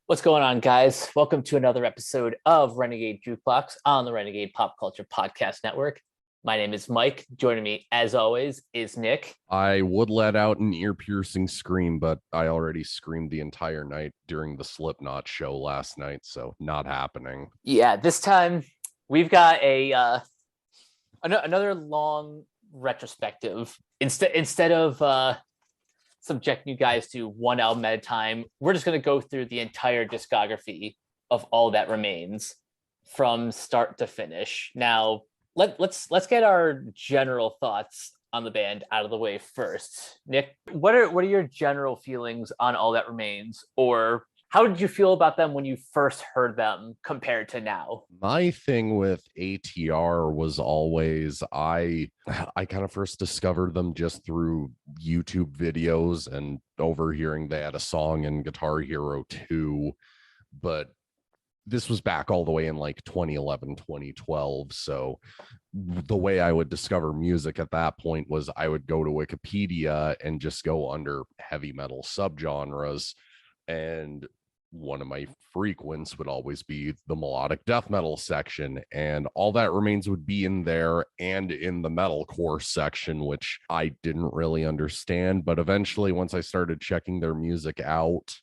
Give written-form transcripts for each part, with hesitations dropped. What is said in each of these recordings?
What's going on, guys? Welcome to another episode of Renegade Jukebox on the Renegade Pop Culture Podcast Network. My name is Mike. Joining me, as always, is Nick. I would let out an ear-piercing scream, but I already screamed the entire night during the Slipknot show last night, so not happening. Yeah, this time we've got another long retrospective. Instead of subjecting you guys to one album at a time, we're just going to go through the entire discography of All That Remains from start to finish. Now, let's get our general thoughts on the band out of the way first. Nick, what are your general feelings on All That Remains, or how did you feel about them when you first heard them compared to now? My thing with ATR was always I kind of first discovered them just through YouTube videos and overhearing they had a song in Guitar Hero 2, but this was back all the way in like 2011, 2012. So the way I would discover music at that point was I would go to Wikipedia and just go under heavy metal subgenres. And one of my frequents would always be the melodic death metal section, and All That Remains would be in there and in the metalcore section, which I didn't really understand. But eventually, once I started checking their music out,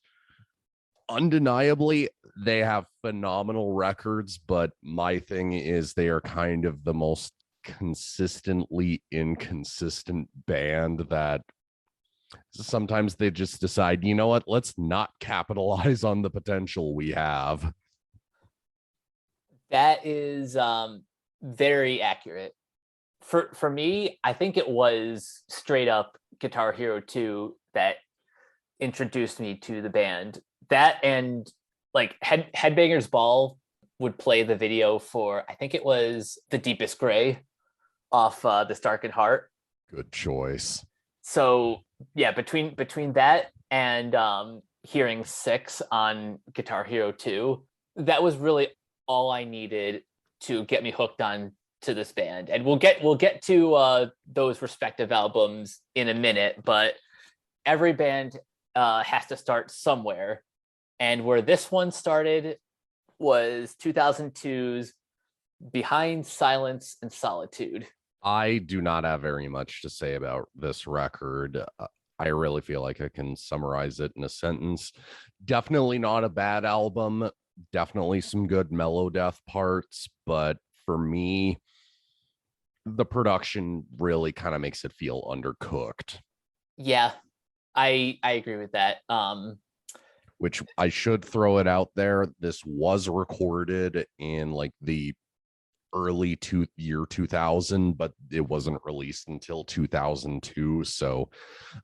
undeniably they have phenomenal records, but my thing is they are kind of the most consistently inconsistent band that sometimes they just decide, you know what, let's not capitalize on the potential we have. That is very accurate. For me, I think it was straight up Guitar Hero 2 that introduced me to the band. That and like Headbangers Ball would play the video for, I think it was The Deepest Gray off This Darkened Heart. Good choice. So yeah, between that and hearing Six on Guitar Hero 2, that was really all I needed to get me hooked on to this band. And we'll get to those respective albums in a minute, but every band has to start somewhere. And where this one started was 2002's Behind Silence and Solitude. I do not have very much to say about this record. I really feel like I can summarize it in a sentence. Definitely not a bad album. Definitely some good mellow death parts. But for me, the production really kind of makes it feel undercooked. Yeah, I agree with that. Which I should throw it out there. This was recorded in like the early year 2000, but it wasn't released until 2002. So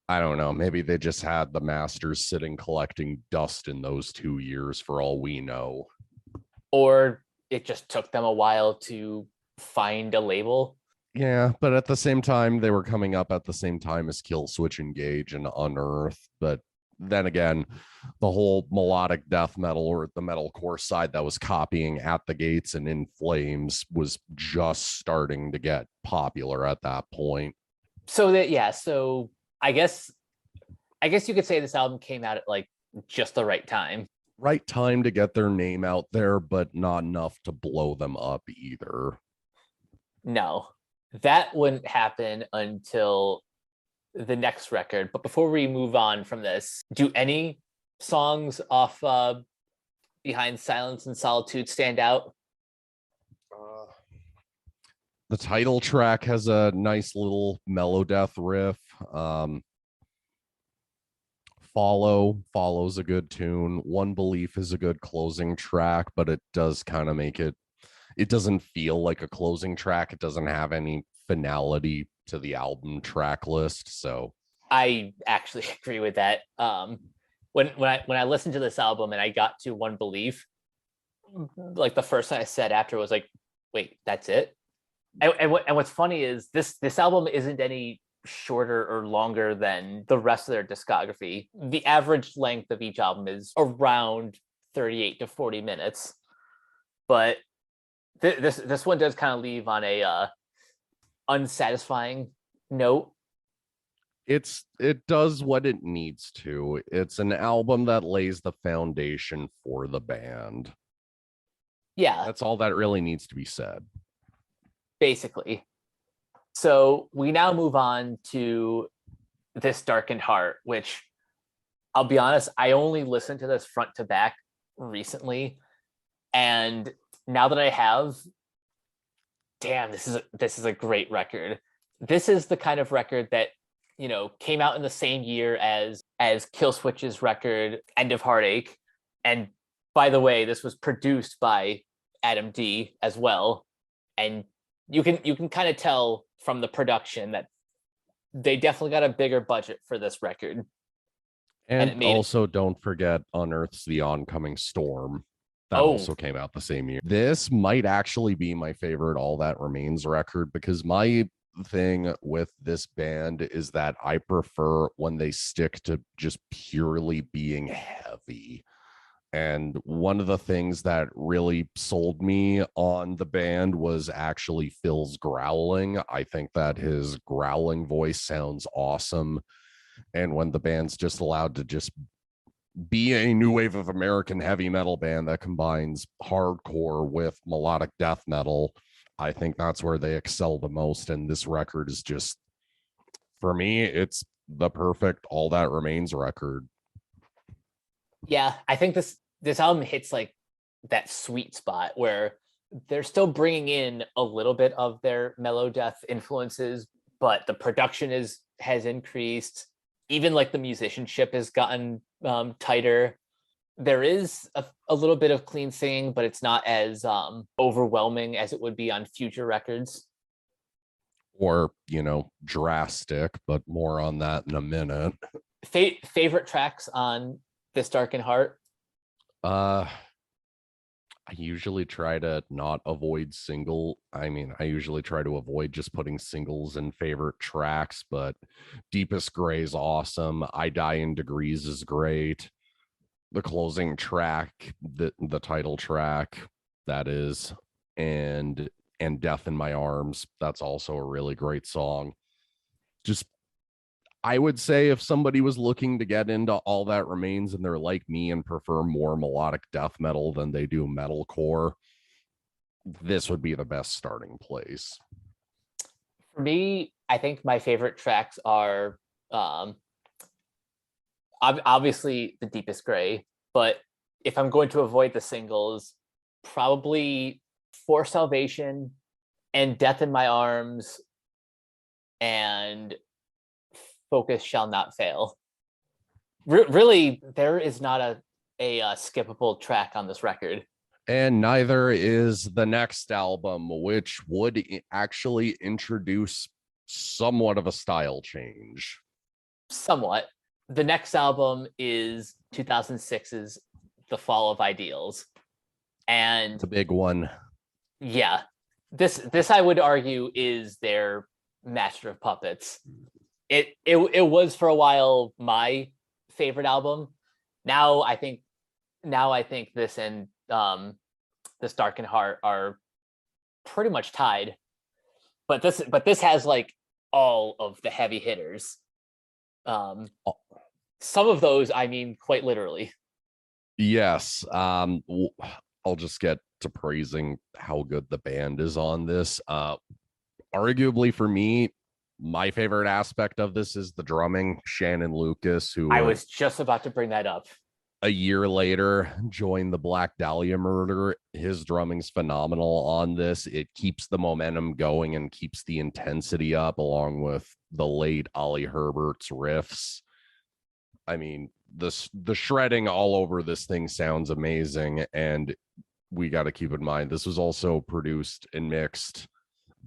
I don't know, maybe they just had the masters sitting collecting dust in those 2 years for all we know, or it just took them a while to find a label. Yeah, but at the same time they were coming up at the same time as Kill Switch Engage and Unearth. But then again, the whole melodic death metal or the metalcore side that was copying At the Gates and In Flames was just starting to get popular at that point. So I guess you could say this album came out at like just the right time. Right time to get their name out there, but not enough to blow them up either. No, that wouldn't happen until the next record. But before we move on from this, do any songs off Behind Silence and Solitude stand out? The title track has a nice little mellow death riff. Follow's a good tune. One Belief is a good closing track, but it does kind of make it doesn't feel like a closing track. It doesn't have any finality to the album track list. So I actually agree with that. When I listened to this album and I got to One Belief, like the first thing I said after was like, wait, that's it? And what's funny is this album isn't any shorter or longer than the rest of their discography. The average length of each album is around 38 to 40 minutes. But this one does kind of leave on a unsatisfying note. it does what it needs to. It's an album that lays the foundation for the band. Yeah, That's all that really needs to be said. basically. So we now move on to This Darkened Heart, which I'll be honest, I only listened to this front to back recently. And now that I have, damn, this is a great record. This is the kind of record that, you know, came out in the same year as Killswitch's record End of Heartache. And by the way, this was produced by Adam D as well. And you can kind of tell from the production that they definitely got a bigger budget for this record. And also don't forget Unearth's The Oncoming Storm. That also came out the same year. This might actually be my favorite All That Remains record, because my thing with this band is that I prefer when they stick to just purely being heavy. And one of the things that really sold me on the band was actually Phil's growling. I think that his growling voice sounds awesome. And when the band's just allowed to just be a new wave of American heavy metal band that combines hardcore with melodic death metal, I think that's where they excel the most. And this record is just, for me, it's the perfect All That Remains record. Yeah, I think this album hits like that sweet spot where they're still bringing in a little bit of their mellow death influences, but the production has increased. Even like the musicianship has gotten tighter. There is a little bit of clean singing, but it's not as overwhelming as it would be on future records. Or, you know, drastic, but more on that in a minute. Favorite tracks on This Darkened Heart? I usually try to not avoid I usually try to avoid just putting singles in favorite tracks, but Deepest Gray is awesome. I Die in Degrees is great. The closing track, the title track, that is, and Death in My Arms, that's also a really great song. Just, I would say if somebody was looking to get into All That Remains and they're like me and prefer more melodic death metal than they do metalcore, this would be the best starting place. For me, I think my favorite tracks are obviously The Deepest Gray, but if I'm going to avoid the singles, probably For Salvation and Death in My Arms and Focus Shall Not Fail. Really, there is not a skippable track on this record. And neither is the next album, which would actually introduce somewhat of a style change. Somewhat. The next album is 2006's The Fall of Ideals. And the big one. Yeah. This I would argue is their Master of Puppets. It was for a while my favorite album. Now I think this and This Darkened Heart are pretty much tied. But this has like all of the heavy hitters. Some of those, I mean, quite literally. Yes. I'll just get to praising how good the band is on this. Arguably for me, my favorite aspect of this is the drumming. Shannon Lucas, who I was just about to bring that up. A year later joined the Black Dahlia Murder. His drumming's phenomenal on this. It keeps the momentum going and keeps the intensity up, along with the late Ollie Herbert's riffs. I mean, the shredding all over this thing sounds amazing, and we got to keep in mind this was also produced and mixed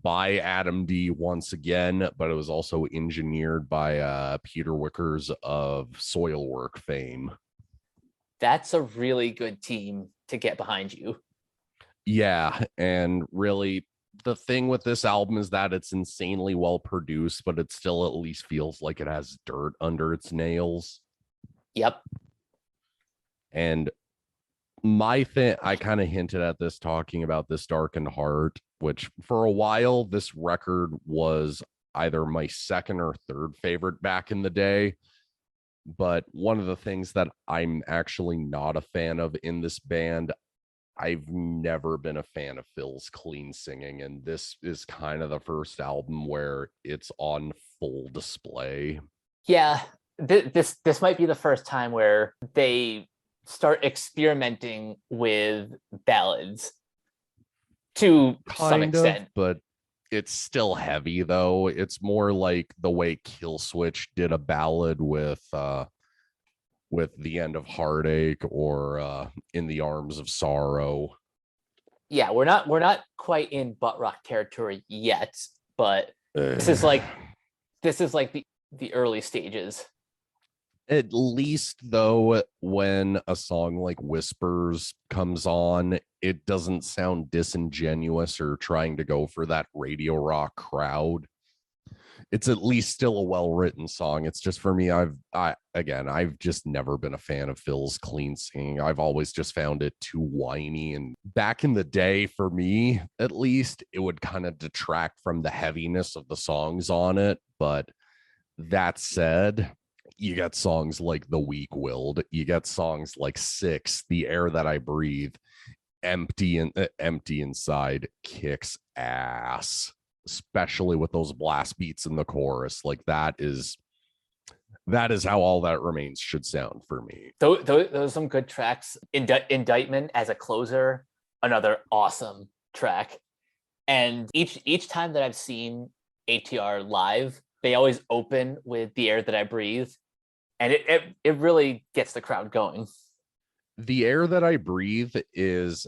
by Adam D once again, but it was also engineered by Peter Wickers of Soilwork fame. That's a really good team to get behind you. Yeah, and really the thing with this album is that it's insanely well produced, but it still at least feels like it has dirt under its nails. Yep. And my thing, I kind of hinted at this talking about This Darkened Heart, which for a while this record was either my second or third favorite back in the day. But one of the things that I'm actually not a fan of in this band, I've never been a fan of Phil's clean singing, and this is kind of the first album where it's on full display. Yeah, this might be the first time where they start experimenting with ballads to some extent. But it's still heavy though. It's more like the way Killswitch did a ballad with The End of Heartache or In the Arms of Sorrow. Yeah, we're not quite in butt rock territory yet, but this is like the early stages. At least though, when a song like Whispers comes on, it doesn't sound disingenuous or trying to go for that radio rock crowd. It's at least still a well-written song. It's just, for me, I've just never been a fan of Phil's clean singing. I've always just found it too whiny. And back in the day, for me, at least, it would kind of detract from the heaviness of the songs on it. But that said, you got songs like The Weak-Willed. You got songs like Six, The Air That I Breathe. Empty Inside kicks ass, especially with those blast beats in the chorus. Like that is how All That Remains should sound for me. Those are some good tracks. Indictment as a closer, another awesome track. And each time that I've seen ATR live, they always open with The Air That I Breathe, and it really gets the crowd going. The Air That I Breathe is,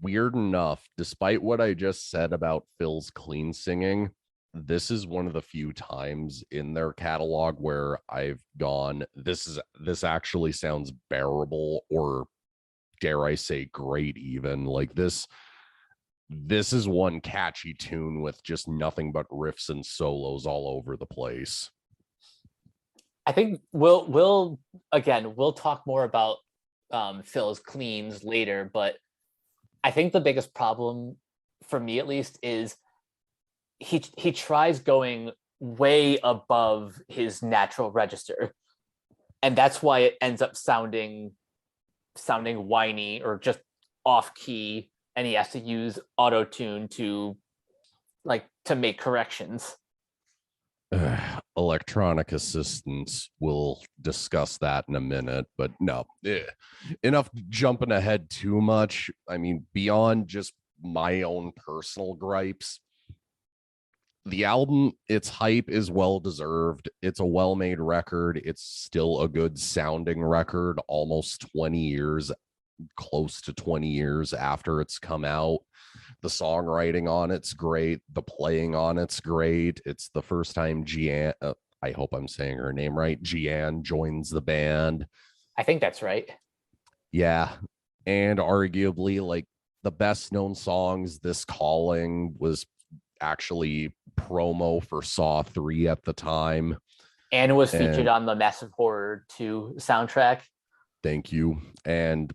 weird enough, despite what I just said about Phil's clean singing, this is one of the few times in their catalog where I've gone, this actually sounds bearable, or dare I say great even. Like this is one catchy tune with just nothing but riffs and solos all over the place. I think we'll talk more about Phil's cleans later, but I think the biggest problem for me, at least, is he tries going way above his natural register, and that's why it ends up sounding whiny or just off key, and he has to use auto tune to make corrections. Electronic assistance, we'll discuss that in a minute, but no, enough jumping ahead too much. I mean, beyond just my own personal gripes, the album, its hype is well deserved. It's a well-made record. It's still a good sounding record almost 20 years, close to 20 years after it's come out. The songwriting on it's great. The playing on it's great. It's the first time Gian, I hope I'm saying her name right, Gian joins the band. I think that's right. Yeah. And arguably, like, the best known songs, This Calling was actually promo for Saw 3 at the time. And was featured on the Massive Horror 2 soundtrack. Thank you. And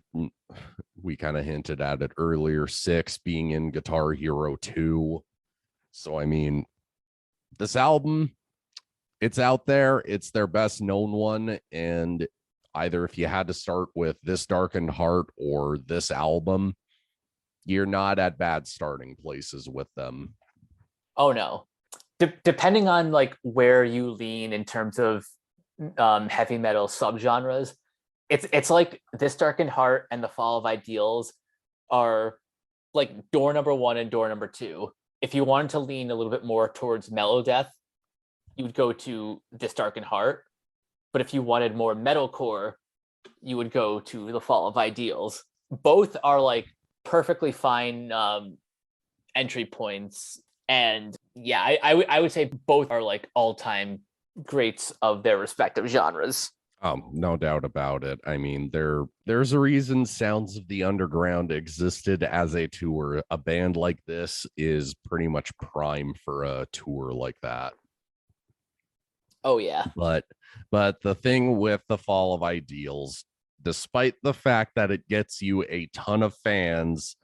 we kind of hinted at it earlier, Six being in Guitar Hero 2. So, I mean, this album, it's out there. It's their best known one. And either if you had to start with This Darkened Heart or this album, you're not at bad starting places with them. Oh, no. Depending on where you lean in terms of heavy metal subgenres, it's like This Darkened Heart and The Fall of Ideals are like door number 1 and door number 2. If you wanted to lean a little bit more towards mellow death, you would go to This Darkened Heart. But if you wanted more metalcore, you would go to The Fall of Ideals. Both are perfectly fine entry points. And yeah, I would say both are all-time greats of their respective genres. No doubt about it. I mean, there's a reason Sounds of the Underground existed as a tour. A band like this is pretty much prime for a tour like that. Oh yeah. But the thing with The Fall of Ideals, despite the fact that it gets you a ton of fans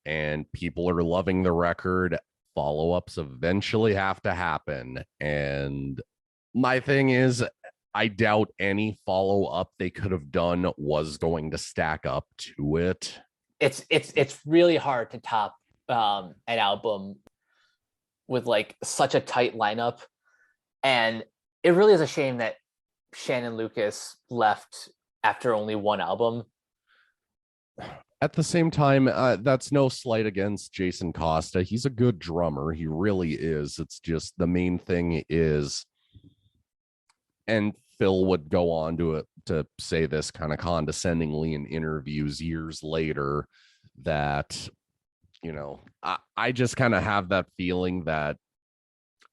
and people are loving the record, follow-ups eventually have to happen. And my thing is, I doubt any follow-up they could have done was going to stack up to it. It's really hard to top an album with like such a tight lineup, and it really is a shame that Shannon Lucas left after only one album. At the same time, that's no slight against Jason Costa. He's a good drummer. He really is. It's just the main thing is, and Phil would go on to say this kind of condescendingly in interviews years later, that, you know, I just kind of have that feeling that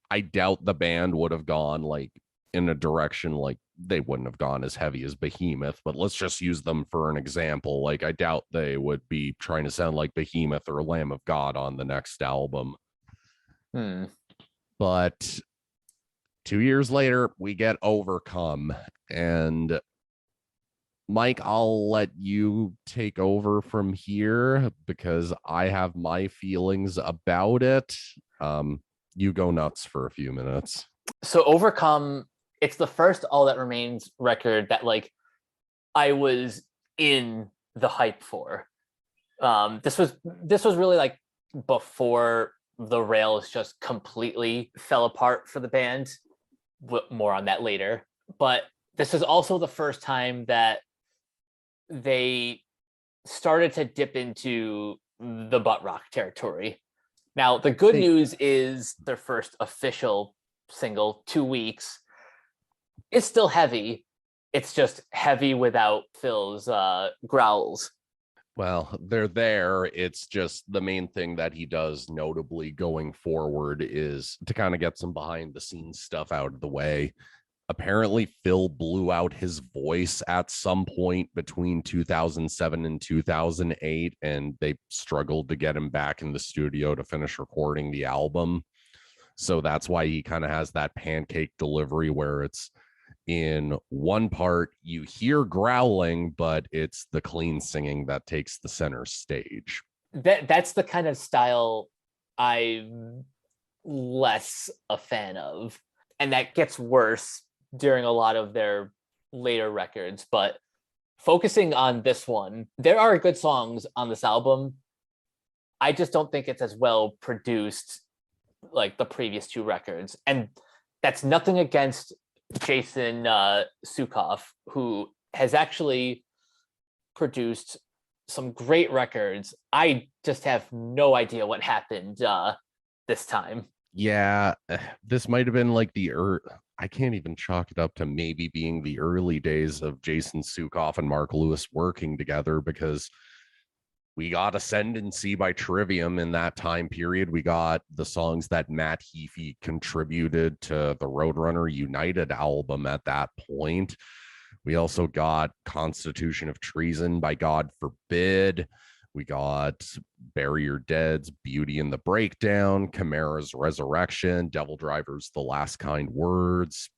I doubt the band would have gone like in a direction, like they wouldn't have gone as heavy as Behemoth, but let's just use them for an example. Like, I doubt they would be trying to sound like Behemoth or Lamb of God on the next album. But 2 years later, we get Overcome. And Mike, I'll let you take over from here because I have my feelings about it. You go nuts for a few minutes. So Overcome, it's the first All That Remains record that like I was in the hype for. This was really like before the rails just completely fell apart for the band. More on that later. But this is also the first time that they started to dip into the butt rock territory. Now, the good news is their first official single, 2 weeks, is still heavy. It's just heavy without Phil's growls. Well, they're there. It's just the main thing that he does notably going forward is to kind of get some behind the scenes stuff out of the way. Apparently, Phil blew out his voice at some point between 2007 and 2008, and they struggled to get him back in the studio to finish recording the album. So that's why he kind of has that pancake delivery where it's in one part you hear growling, but it's the clean singing that takes the center stage. That's the kind of style I'm less a fan of, and that gets worse during a lot of their later records. But focusing on this one, there are good songs on this album. I just don't think it's as well produced like the previous two records, and that's nothing against Jason Sukoff, who has actually produced some great records. I just have no idea what happened this time. Yeah, this might have been like I can't even chalk it up to maybe being the early days of Jason Sukoff and Mark Lewis working together, because we got Ascendancy by Trivium in that time period. We got the songs that Matt Heafy contributed to the Roadrunner United album at that point. We also got Constitution of Treason by God Forbid. We got Bury Your Dead's Beauty and the Breakdown, Chimera's Resurrection, Devil Driver's The Last Kind Words,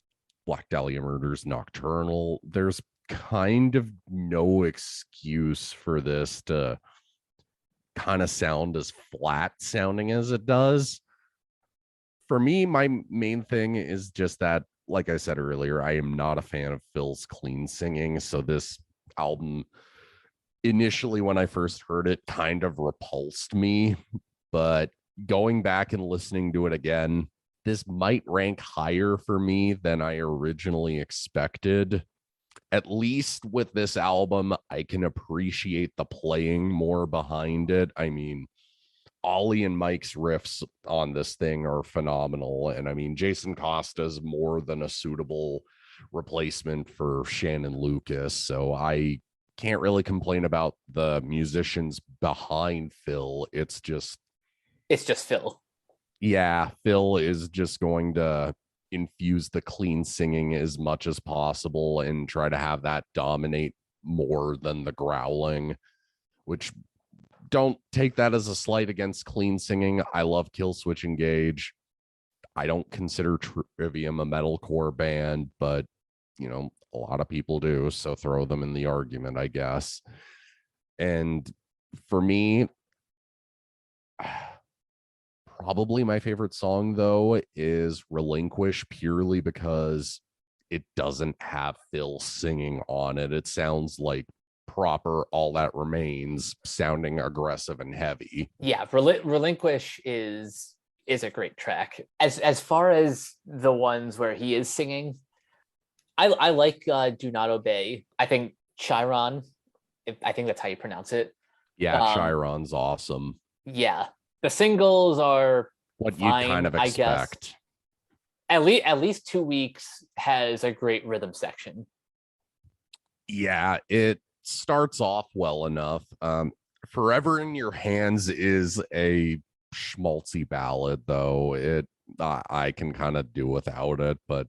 Black Dahlia Murders Nocturnal. There's kind of no excuse for this to kind of sound as flat sounding as it does. For me, my main thing is just that, like I said earlier, I am not a fan of Phil's clean singing. So this album, initially when I first heard it, kind of repulsed me, but going back and listening to it again, this might rank higher for me than I originally expected. At least with this album, I can appreciate the playing more behind it. I mean, Ollie and Mike's riffs on this thing are phenomenal. And I mean, Jason Costa's more than a suitable replacement for Shannon Lucas. So I can't really complain about the musicians behind Phil. It's just Phil. Yeah, Phil is just going to infuse the clean singing as much as possible and try to have that dominate more than the growling, which, don't take that as a slight against clean singing. I love Kill Switch Engage. I don't consider Trivium a metalcore band, but you know, a lot of people do, so throw them in the argument, I guess. And for me, Probably my favorite song, though, is Relinquish, purely because it doesn't have Phil singing on it. It sounds like proper All That Remains, sounding aggressive and heavy. Yeah, Relinquish is a great track. As far as the ones where he is singing, I like Do Not Obey. I think Chiron, I think that's how you pronounce it. Yeah, Chiron's awesome. Yeah, the singles are What you'd fine, kind of I guess. expect. At least 2 weeks has a great rhythm section. Yeah, it starts off well enough. Forever in Your Hands is a schmaltzy ballad, though. I can kind of do without it, but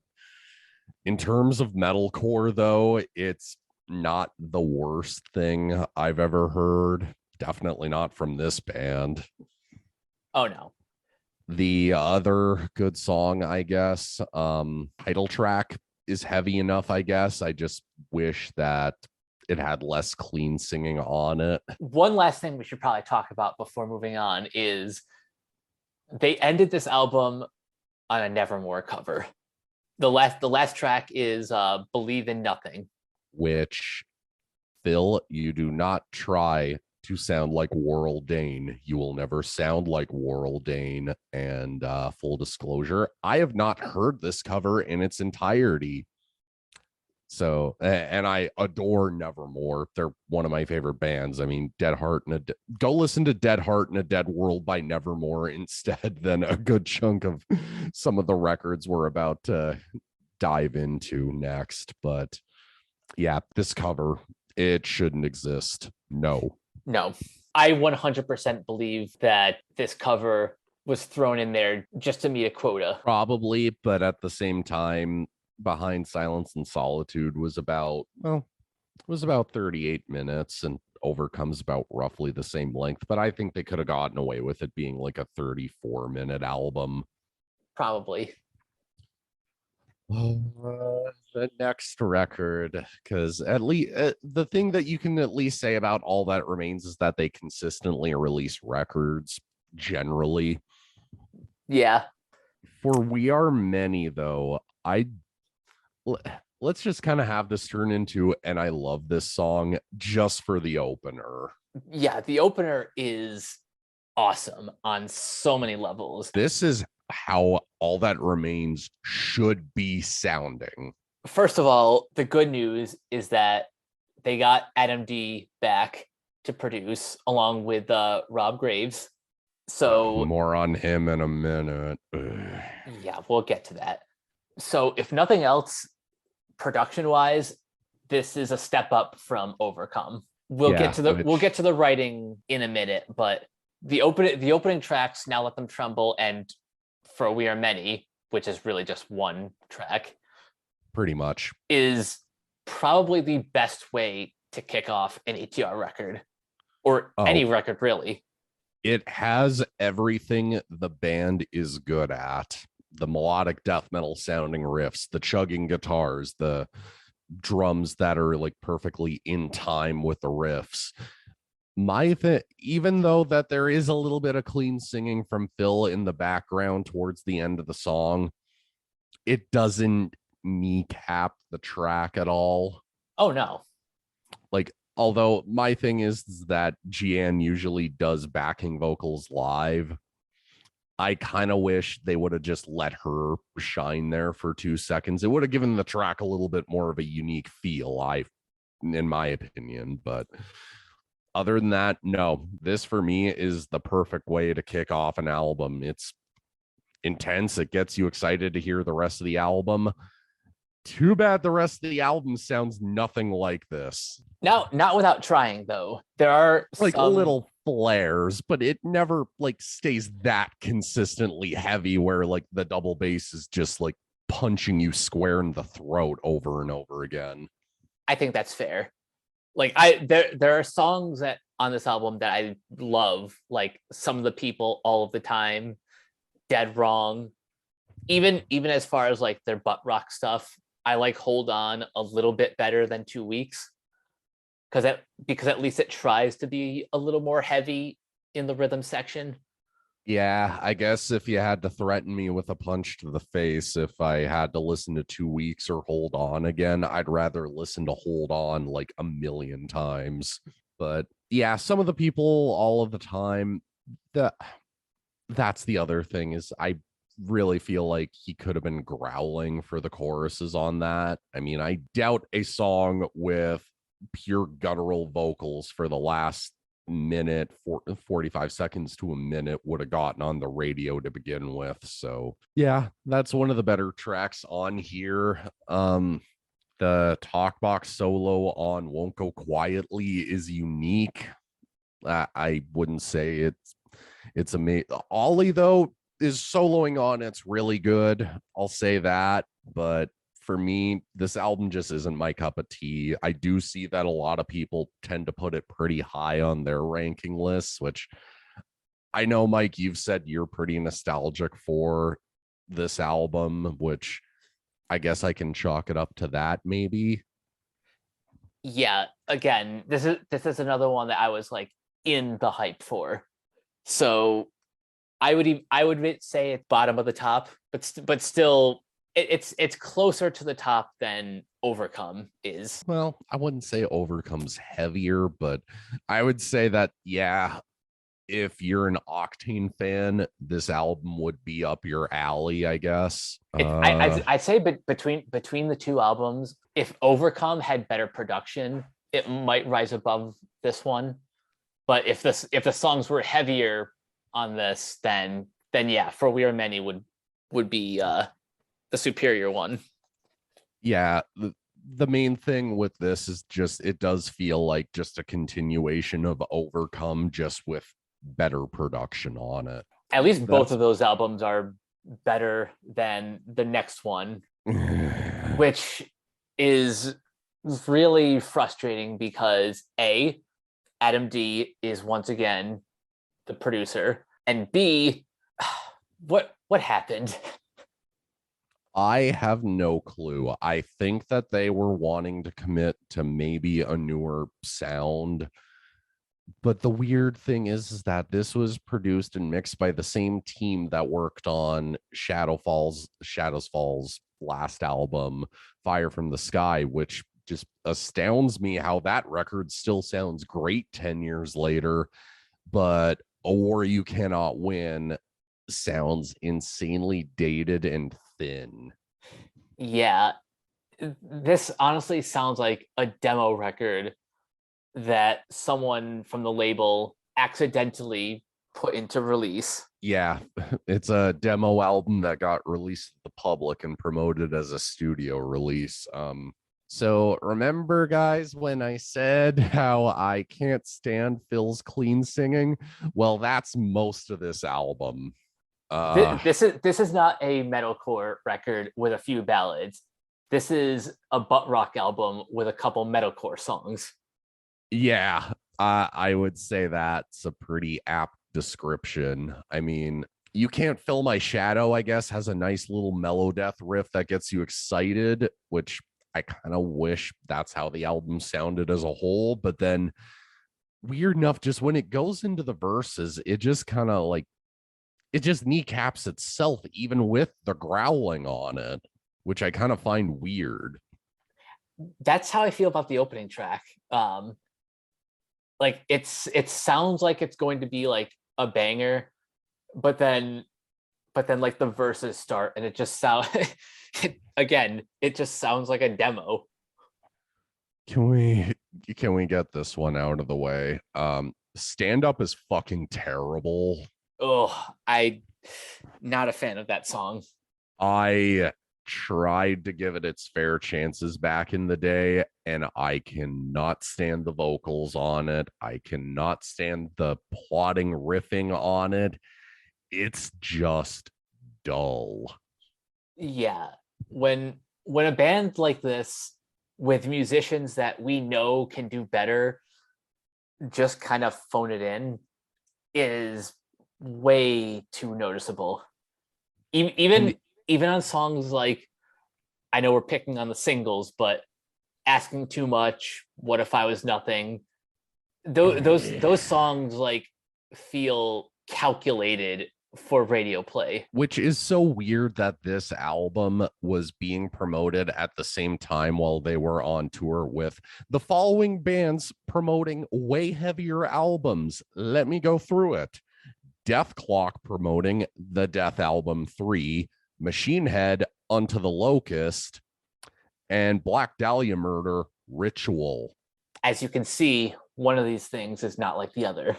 in terms of metalcore, though, it's not the worst thing I've ever heard. Definitely not from this band. Oh no. The other good song, I guess, title track is heavy enough, I guess. I just wish that it had less clean singing on it. One last thing we should probably talk about before moving on is they ended this album on a Nevermore cover. The last track is Believe in Nothing. Which, Phil, you do not try to sound like Warrell Dane. You will never sound like Warrell Dane. And full disclosure, I have not heard this cover in its entirety. So, and I adore Nevermore. They're one of my favorite bands. I mean, Dead Heart and go listen to Dead Heart in a Dead World by Nevermore instead than a good chunk of some of the records we're about to dive into next. But yeah, this cover, it shouldn't exist. No. I 100% believe that this cover was thrown in there just to meet a quota. Probably, but at the same time, Behind Silence and Solitude was about 38 minutes and Overcome's about roughly the same length, but I think they could have gotten away with it being like a 34-minute album. Probably. The next record, because at least the thing that you can at least say about All That Remains is that they consistently release records generally. Yeah. For We Are Many, though, let's just kind of have this turn into, and I love this song just for the opener. Yeah, the opener is awesome on so many levels. This is how All That Remains should be sounding. First of all, the good news is that they got Adam D back to produce along with Rob Graves. So more on him in a minute. Yeah, we'll get to that. So if nothing else, production wise, this is a step up from Overcome. We'll get to the writing in a minute, but the opening tracks, Now Let Them Tremble, and For We Are Many, which is really just one track, pretty much, is probably the best way to kick off an ATR record, or any record really. It has everything the band is good at. The melodic death metal sounding riffs, the chugging guitars, the drums that are like perfectly in time with the riffs. Even though that there is a little bit of clean singing from Phil in the background towards the end of the song, it doesn't kneecap the track at all. Oh no. Like, although my thing is that Gian usually does backing vocals live, I kind of wish they would have just let her shine there for 2 seconds. It would have given the track a little bit more of a unique feel, in my opinion. But other than that, no, this for me is the perfect way to kick off an album. It's intense. It gets you excited to hear the rest of the album. Too bad the rest of the album sounds nothing like this. Now, not without trying, though. There are like little flares, but it never like stays that consistently heavy where like the double bass is just like punching you square in the throat over and over again. I think that's fair. Like there are songs that on this album that I love, like Some of the People, All of the Time, Dead Wrong. Even as far as like their butt rock stuff, I like Hold On a little bit better than 2 weeks. Because at least it tries to be a little more heavy in the rhythm section. Yeah, I guess if you had to threaten me with a punch to the face, if I had to listen to 2 weeks or Hold On again, I'd rather listen to Hold On like a million times. But yeah, some of the people all of the time, that that's the other thing is I really feel like he could have been growling for the choruses on that. I mean, I doubt a song with pure guttural vocals for the last minute 45 seconds to a minute would have gotten on the radio to begin with. So yeah, that's one of the better tracks on here. The talk box solo on Won't Go Quietly is unique. I wouldn't say it's amazing. Ollie though is soloing on it's really good. I'll say that, but for me, this album just isn't my cup of tea. I do see that a lot of people tend to put it pretty high on their ranking lists, which I know, Mike, you've said you're pretty nostalgic for this album, which I guess I can chalk it up to that maybe. Yeah, again, this is another one that I was like in the hype for. So I would say it's bottom of the top, but still it's closer to the top than Overcome is. Well, I wouldn't say Overcome's heavier, but I would say that, yeah, if you're an Octane fan, this album would be up your alley, I guess. I'd say, but between the two albums, if Overcome had better production, it might rise above this one. But if the songs were heavier on this, then yeah, For We Are Many would be the superior one. Yeah, the main thing with this is just it does feel like just a continuation of Overcome, just with better production on it. At least both That's of those albums are better than the next one, which is really frustrating because A, Adam D is once again the producer, and B, what happened? I have no clue. I think that they were wanting to commit to maybe a newer sound. But the weird thing is that this was produced and mixed by the same team that worked on Shadows Falls last album, Fire from the Sky, which just astounds me how that record still sounds great 10 years later. But A War You Cannot Win sounds insanely dated and thin. Yeah, this honestly sounds like a demo record that someone from the label accidentally put into release. Yeah, it's a demo album that got released to the public and promoted as a studio release. So remember, guys, when I said how I can't stand Phil's clean singing? Well, that's most of this album. This is not a metalcore record with a few ballads. This is a butt rock album with a couple metalcore songs. Yeah, I would say that's a pretty apt description. I mean, You Can't Fill My Shadow, I guess, has a nice little mellow death riff that gets you excited, which I kind of wish that's how the album sounded as a whole. But then, weird enough, just when it goes into the verses, it just kind of like it just kneecaps itself, even with the growling on it, which I kind of find weird. That's how I feel about the opening track. Like it sounds like it's going to be like a banger, but then like the verses start and it just sound again, it just sounds like a demo. Can we get this one out of the way? Stand Up is fucking terrible. Oh, I not a fan of that song. I tried to give it its fair chances back in the day, and I cannot stand the vocals on it. I cannot stand the plotting riffing on it. It's just dull. Yeah. When a band like this with musicians that we know can do better just kind of phone it in is way too noticeable. Even And even on songs like, I know we're picking on the singles, but Asking Too Much, What If I Was Nothing, those songs like feel calculated for radio play. Which is so weird that this album was being promoted at the same time while they were on tour with the following bands promoting way heavier albums. Let me go through it. Death Clock promoting the Death Album 3, Machine Head, Unto the Locust, and Black Dahlia Murder, Ritual. As you can see, one of these things is not like the other.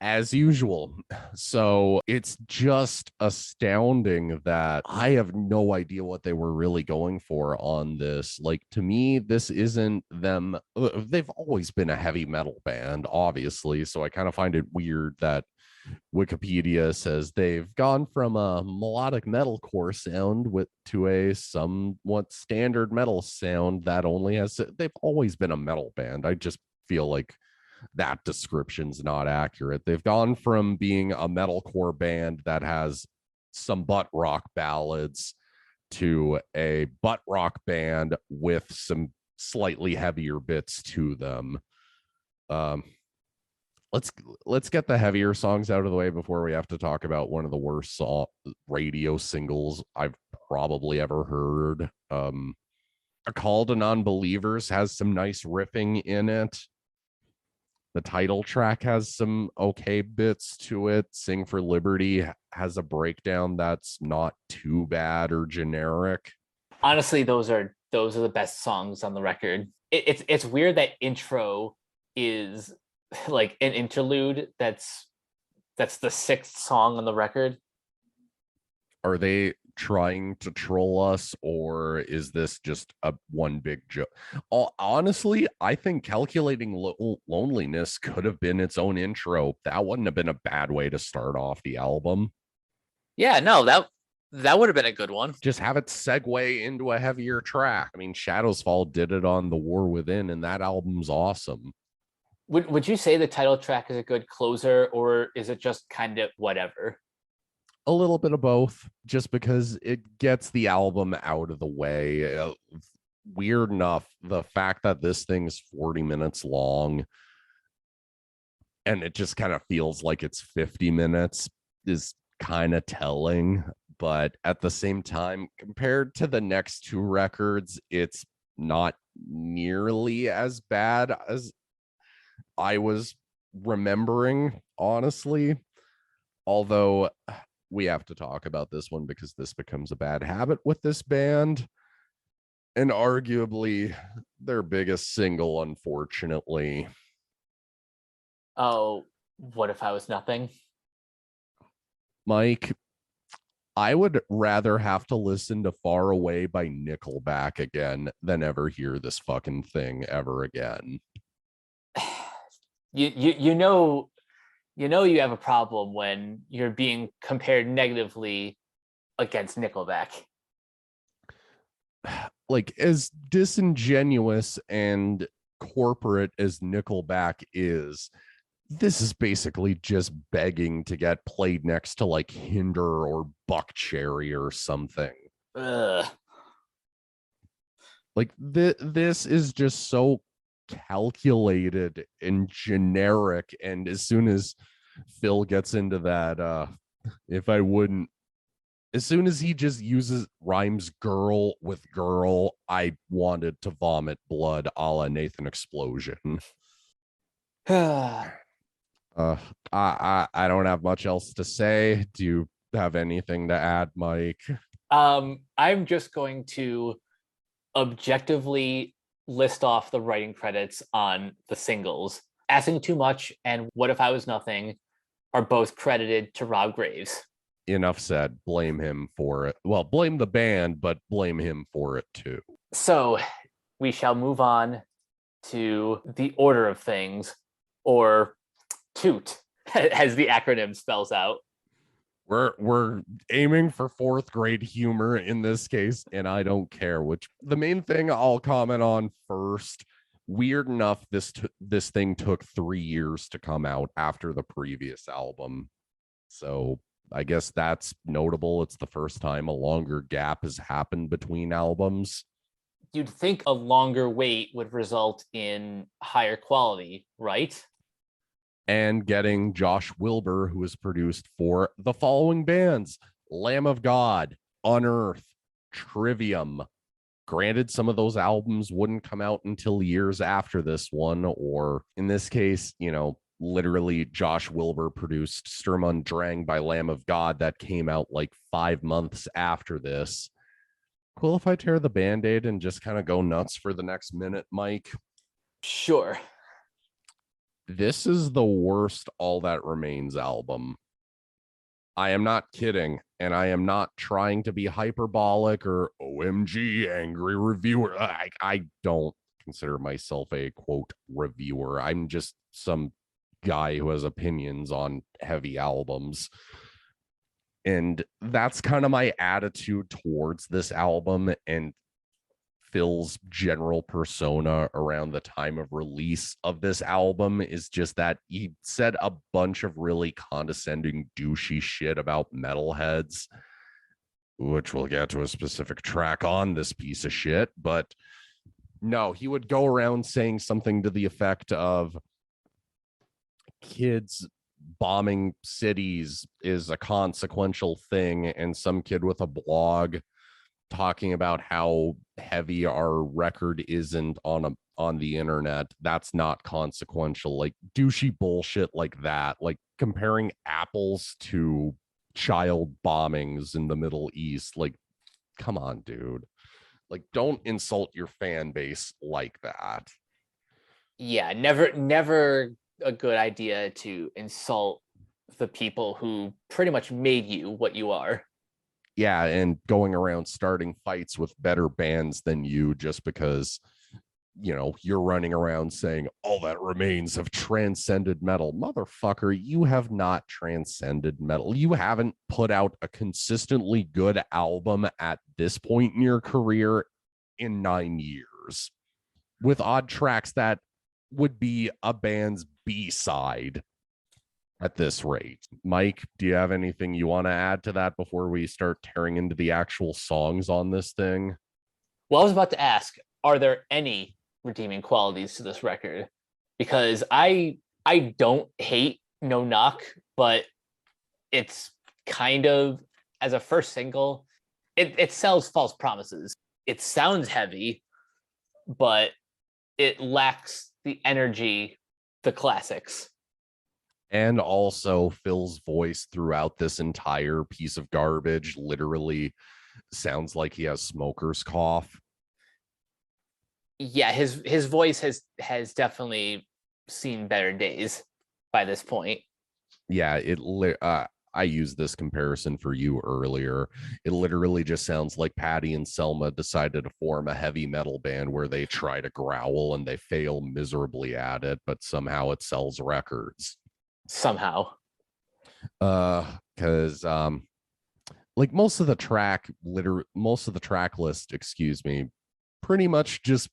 As usual. So it's just astounding that I have no idea what they were really going for on this. Like, to me, this isn't them. They've always been a heavy metal band, obviously. So I kind of find it weird that Wikipedia says they've gone from a melodic metalcore sound to a somewhat standard metal sound that only has. They've always been a metal band. I just feel like that description's not accurate. They've gone from being a metalcore band that has some butt rock ballads to a butt rock band with some slightly heavier bits to them. Let's get the heavier songs out of the way before we have to talk about one of the worst radio singles I've probably ever heard. A Call to Non-Believers has some nice riffing in it. The title track has some okay bits to it. Sing for Liberty has a breakdown that's not too bad or generic. Honestly, those are the best songs on the record. It's weird that Intro is like an interlude that's the sixth song on the record. Are they trying to troll us, or is this just a one big joke? Honestly, I think Calculating Loneliness could have been its own intro. That wouldn't have been a bad way to start off the album. Yeah, no, that would have been a good one. Just have it segue into a heavier track. I mean, Shadows Fall did it on The War Within, and that album's awesome. Would you say the title track is a good closer, or is it just kind of whatever? A little bit of both, just because it gets the album out of the way. Weird enough, the fact that this thing's 40 minutes long and it just kind of feels like it's 50 minutes is kind of telling. But at the same time, compared to the next two records, it's not nearly as bad as I was remembering, honestly. Although we have to talk about this one because this becomes a bad habit with this band, and arguably their biggest single, unfortunately. Oh, What If I Was Nothing? Mike, I would rather have to listen to Far Away by Nickelback again than ever hear this fucking thing ever again. You know you have a problem when you're being compared negatively against Nickelback. Like, as disingenuous and corporate as Nickelback is, this is basically just begging to get played next to like Hinder or Buckcherry or something. Ugh. Like this is just so calculated and generic, and as soon as Phil gets into that as soon as he just rhymes girl with girl, I wanted to vomit blood a la Nathan Explosion. I don't have much else to say. Do you have anything to add, Mike? I'm just going to objectively list off the writing credits on the singles. Asking Too Much and What If I Was Nothing are both credited to Rob Graves. Enough said. Blame him for it. Well, blame the band, but blame him for it too. So we shall move on to the order of things, or TOOT, as the acronym spells out. We're aiming for fourth grade humor in this case, and I don't care. Which the main thing I'll comment on first. Weird enough, this thing took 3 years to come out after the previous album, so I guess that's notable. It's the first time a longer gap has happened between albums. You'd think a longer wait would result in higher quality, right? and getting Josh Wilbur, who has produced for the following bands: Lamb of God, Unearth, Trivium. Granted, some of those albums wouldn't come out until years after this one, or in this case, literally Josh Wilbur produced Sturm und Drang by Lamb of God that came out like 5 months after this. Cool if I tear the Band-Aid and just kind of go nuts for the next minute, Mike? Sure. This is the worst All That Remains album. I am not kidding, and I am not trying to be hyperbolic or OMG angry reviewer. I don't consider myself a quote reviewer. I'm just some guy who has opinions on heavy albums. And that's kind of my attitude towards this album and Phil's general persona around the time of release of this album is just that he said a bunch of really condescending, douchey shit about metalheads, which we'll get to a specific track on this piece of shit. But no, he would go around saying something to the effect of kids bombing cities is a consequential thing, and some kid with a blog talking about how heavy our record isn't on the internet, that's not consequential. Like douchey bullshit like that, like comparing apples to child bombings in the Middle East. Like, come on, dude. Like, don't insult your fan base like that. Yeah, never a good idea to insult the people who pretty much made you what you are. Yeah, and going around starting fights with better bands than you just because you're running around saying All That Remains have transcended metal. Motherfucker, you have not transcended metal. You haven't put out a consistently good album at this point in your career in 9 years, with odd tracks that would be a band's B-side at this rate. Mike, do you have anything you want to add to that before we start tearing into the actual songs on this thing? Well, I was about to ask, are there any redeeming qualities to this record? Because I don't hate No Knock, but it's kind of, as a first single, it sells false promises. It sounds heavy, but it lacks the energy, the classics. And also Phil's voice throughout this entire piece of garbage literally sounds like he has smoker's cough. Yeah, his voice has definitely seen better days by this point. Yeah, I used this comparison for you earlier. It literally just sounds like Patty and Selma decided to form a heavy metal band where they try to growl and they fail miserably at it, but somehow it sells records. Somehow. Because like most of the track list, excuse me, pretty much just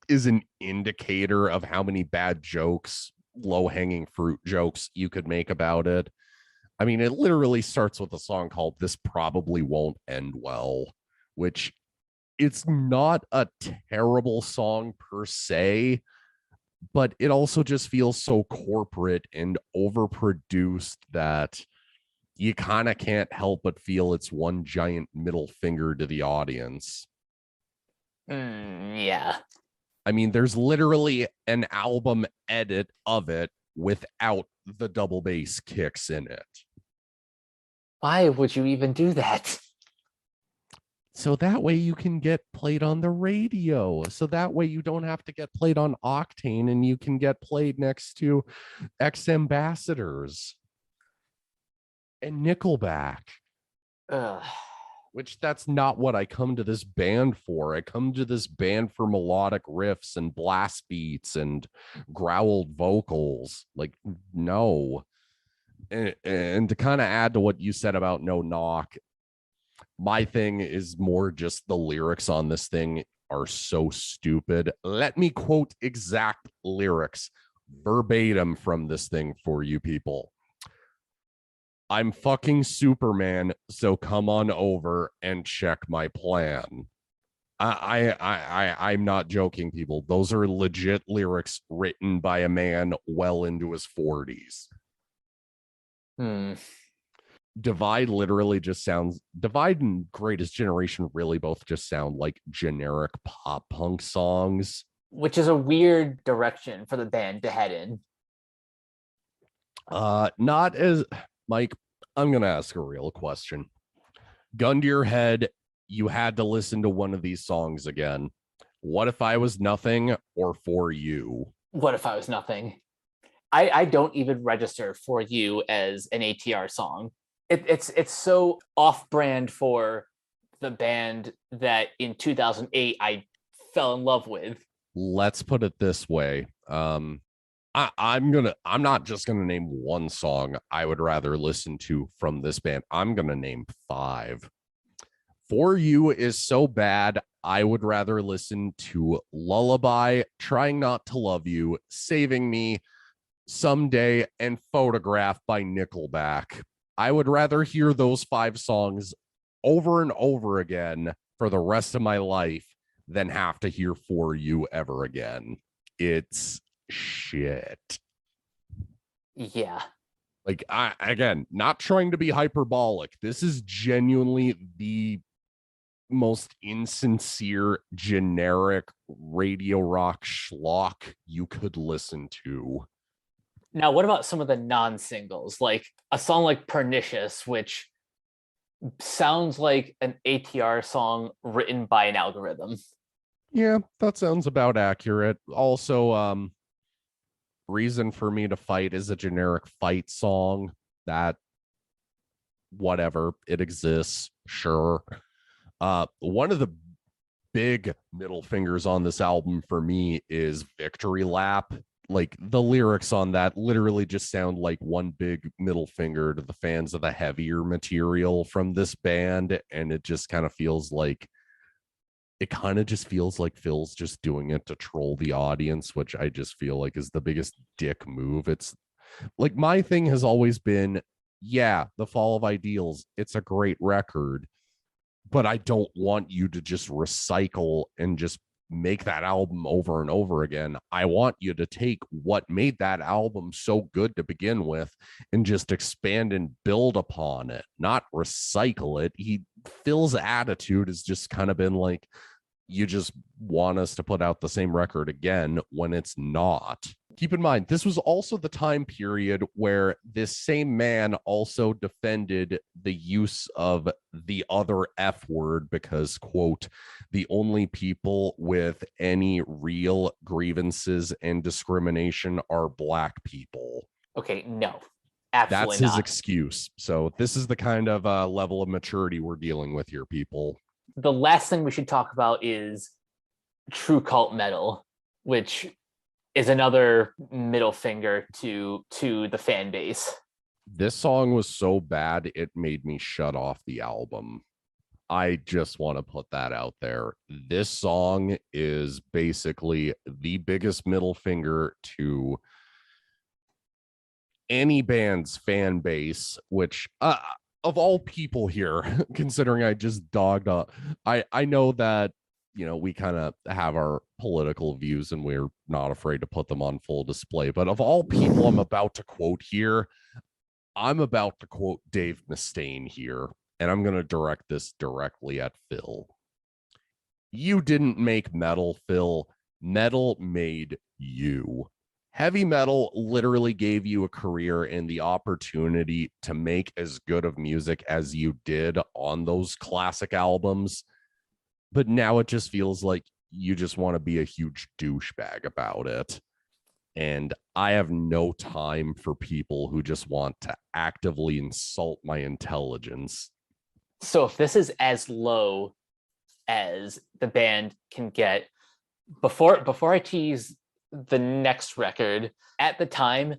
is an indicator of how many bad jokes, low-hanging fruit jokes you could make about it. I mean, it literally starts with a song called This Probably Won't End Well, which it's not a terrible song per se, but it also just feels so corporate and overproduced that you kind of can't help but feel it's one giant middle finger to the audience. Yeah. I mean, there's literally an album edit of it without the double bass kicks in it. Why would you even do that? So that way you can get played on the radio. So that way you don't have to get played on Octane and you can get played next to X Ambassadors and Nickelback. Which that's not what I come to this band for. I come to this band for melodic riffs and blast beats and growled vocals. Like, no. And to kind of add to what you said about No Knock, my thing is more just the lyrics on this thing are so stupid. Let me quote exact lyrics verbatim from this thing for you people. I'm fucking Superman, so come on over and check my plan. I'm not joking, people. Those are legit lyrics written by a man well into his 40s. Hmm. Divide literally just sounds, Divide and Greatest Generation really both just sound like generic pop punk songs. Which is a weird direction for the band to head in. Not as Mike, I'm gonna ask a real question. Gun to your head, you had to listen to one of these songs again. What If I Was Nothing or For You? What If I Was Nothing? I don't even register For You as an ATR song. It's so off-brand for the band that in 2008 I fell in love with. Let's put it this way. I'm not just gonna name one song I would rather listen to from this band. I'm gonna name 5. For You is so bad, I would rather listen to Lullaby, Trying Not to Love You, Saving Me, Someday, and Photograph by Nickelback. I would rather hear those 5 songs over and over again for the rest of my life than have to hear For You ever again. It's shit. Yeah. Like, again, not trying to be hyperbolic. This is genuinely the most insincere, generic radio rock schlock you could listen to. Now, what about some of the non-singles, like a song like Pernicious, which sounds like an ATR song written by an algorithm? Yeah, that sounds about accurate. Also, Reason for Me to Fight is a generic fight song that, whatever, it exists, sure. One of the big middle fingers on this album for me is Victory Lap. Like, the lyrics on that literally just sound like one big middle finger to the fans of the heavier material from this band, and it just kind of feels like Phil's just doing it to troll the audience, which I just feel like is the biggest dick move. It's like, my thing has always been, yeah, The Fall of Ideals, it's a great record, but I don't want you to just recycle and just make that album over and over again. I want you to take what made that album so good to begin with and just expand and build upon it, not recycle it. Phil's attitude has just kind of been like, you just want us to put out the same record again when it's not. Keep in mind, this was also the time period where this same man also defended the use of the other F word because, quote, the only people with any real grievances and discrimination are Black people. Okay, no, absolutely That's his not. excuse. So this is the kind of level of maturity we're dealing with here, people. The last thing we should talk about is true cult metal, which is another middle finger to the fan base. This song was so bad it made me shut off the album. I just want to put that out there. This song is basically the biggest middle finger to any band's fan base, which of all people here, considering I just dogged up, I know that, we kind of have our political views and we're not afraid to put them on full display. But of all people I'm about to quote here, I'm about to quote Dave Mustaine here, and I'm going to direct this directly at Phil. You didn't make metal, Phil. Metal made you. Heavy metal literally gave you a career and the opportunity to make as good of music as you did on those classic albums. But now it just feels like you just want to be a huge douchebag about it. And I have no time for people who just want to actively insult my intelligence. So if this is as low as the band can get, before I tease the next record, at the time,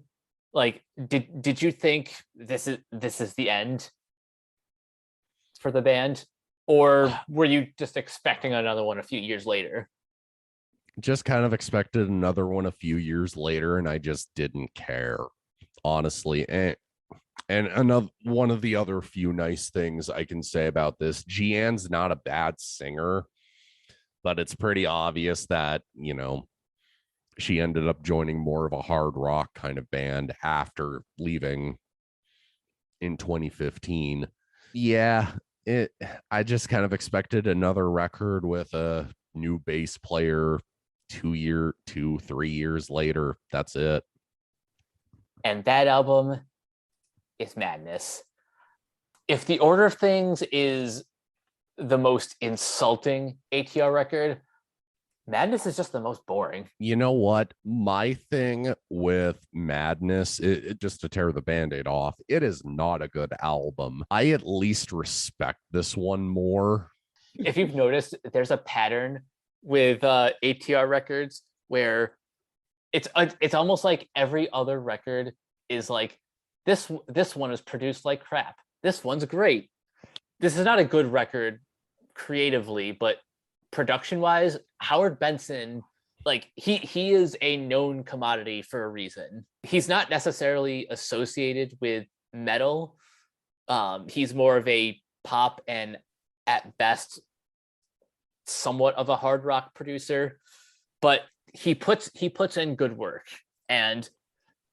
like, did you think this is the end for the band, or were you just expecting another one a few years later? Just kind of expected another one a few years later, and I just didn't care, honestly. And another one of the other few nice things I can say about this, Gian's not a bad singer. but it's pretty obvious that, you know, she ended up joining more of a hard rock kind of band after leaving in 2015. Yeah, I just kind of expected another record with a new bass player 3 years later. That's it. And that album is madness. If The Order of Things is the most insulting ATR record, Madness is just the most boring. You know what? My thing with Madness, just to tear the Band-Aid off, it is not a good album. I at least respect this one more. If you've noticed, there's a pattern with ATR records where it's almost like every other record is like, this one is produced like crap. This one's great. This is not a good record creatively, but production wise, Howard Benson, like he is a known commodity for a reason. He's not necessarily associated with metal. He's more of a pop and at best somewhat of a hard rock producer, but he puts in good work. And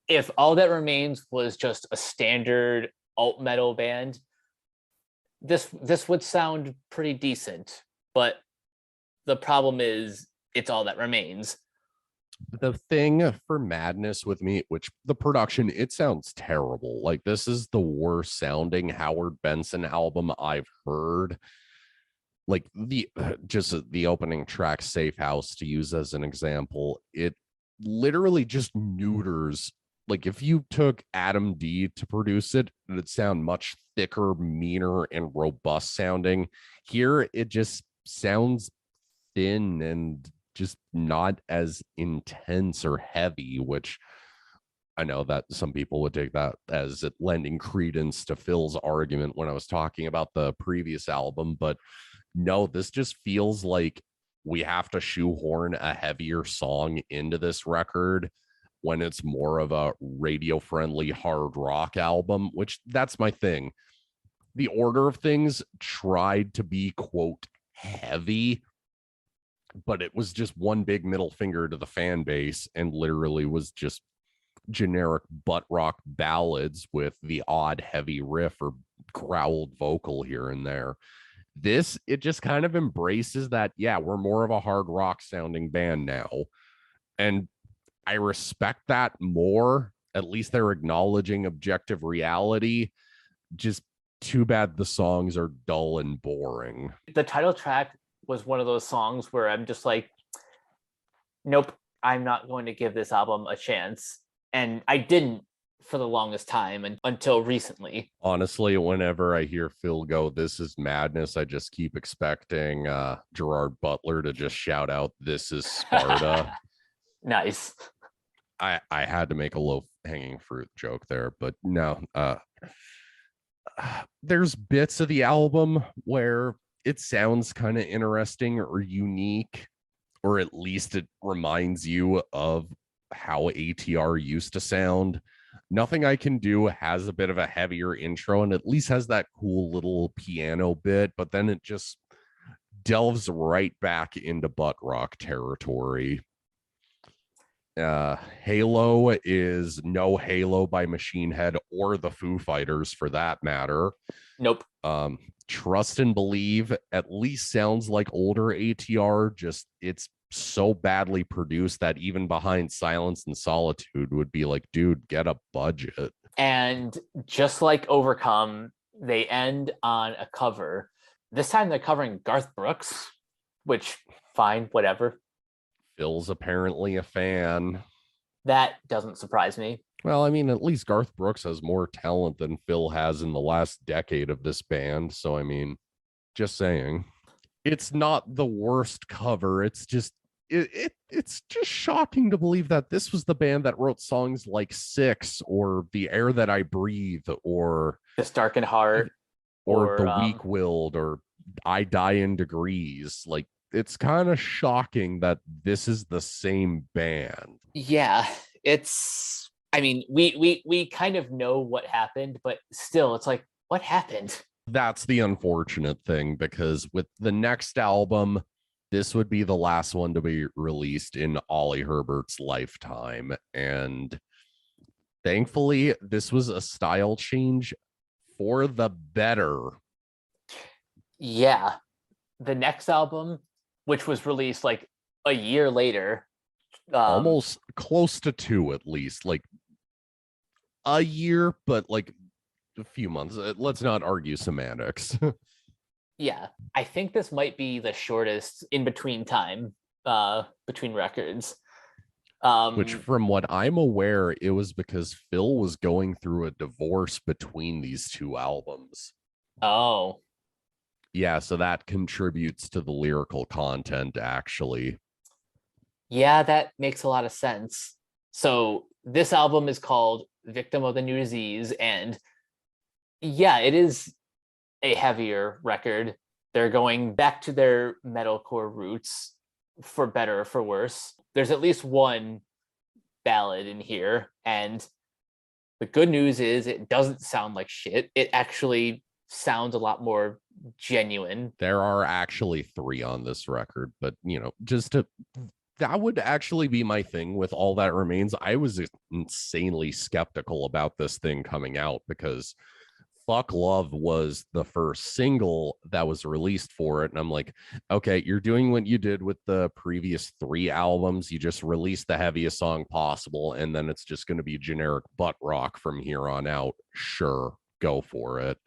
if All That Remains was just a standard alt metal band, this would sound pretty decent, but the problem is it's All That Remains. The thing for Madness with me, which the production, it sounds terrible. Like, this is the worst sounding Howard Benson album I've heard. Like, the opening track, Safe House, to use as an example, it literally just neuters. Like, if you took Adam D to produce it, it'd sound much thicker, meaner, and robust sounding. Here, it just sounds thin and just not as intense or heavy, which I know that some people would take that as it lending credence to Phil's argument when I was talking about the previous album. But no, this just feels like we have to shoehorn a heavier song into this record when it's more of a radio-friendly hard rock album, which that's my thing. The Order of Things tried to be, quote, heavy, but it was just one big middle finger to the fan base and literally was just generic butt rock ballads with the odd heavy riff or growled vocal here and there. This, it just kind of embraces that, yeah, we're more of a hard rock sounding band now. And I respect that more. At least they're acknowledging objective reality. Just too bad the songs are dull and boring. The title track was one of those songs where I'm just like, nope, I'm not going to give this album a chance. And I didn't for the longest time until recently. Honestly, whenever I hear Phil go, "This is madness," I just keep expecting Gerard Butler to just shout out, "This is Sparta." Nice. I had to make a low hanging fruit joke there, but no. There's bits of the album where it sounds kind of interesting or unique, or at least it reminds you of how ATR used to sound. Nothing I Can Do has a bit of a heavier intro and at least has that cool little piano bit, but then it just delves right back into butt rock territory. Halo is no Halo by Machine Head or the Foo Fighters for that matter. Nope. Trust and Believe at least sounds like older ATR, just it's so badly produced that even Behind Silence and Solitude would be like, dude, get a budget. And just like Overcome, they end on a cover. This time they're covering Garth Brooks, which, fine, whatever. Phil's apparently a fan. That doesn't surprise me. Well, I mean, at least Garth Brooks has more talent than Phil has in the last decade of this band. So, I mean, just saying. It's not the worst cover. It's just it's just shocking to believe that this was the band that wrote songs like Six or The Air That I Breathe or This Darkened Heart or The Weak-Willed or I Die in Degrees. Like, it's kind of shocking that this is the same band. Yeah, it's, I mean, we kind of know what happened, but still, it's like, what happened? That's the unfortunate thing, because with the next album, this would be the last one to be released in Ollie Herbert's lifetime. And thankfully, this was a style change for the better. Yeah. The next album, which was released like a year later, almost close to 2 at least, like a year, but like a few months. Let's not argue semantics. Yeah, I think this might be the shortest in between time between records. Which, from what I'm aware, it was because Phil was going through a divorce between these two albums. Oh, Yeah, so that contributes to the lyrical content, actually. yeah, that makes a lot of sense. So this album is called Victim of the New Disease, and yeah, it is a heavier record. They're going back to their metalcore roots, for better or for worse. There's at least one ballad in here, and the good news is it doesn't sound like shit. It actually sounds a lot more genuine. There are actually 3 on this record, but just to that would actually be my thing with All That Remains. I was insanely skeptical about this thing coming out because Fuck Love was the first single that was released for it. And I'm like, okay, you're doing what you did with the previous 3 albums. You just release the heaviest song possible, and then it's just going to be generic butt rock from here on out. Sure, go for it.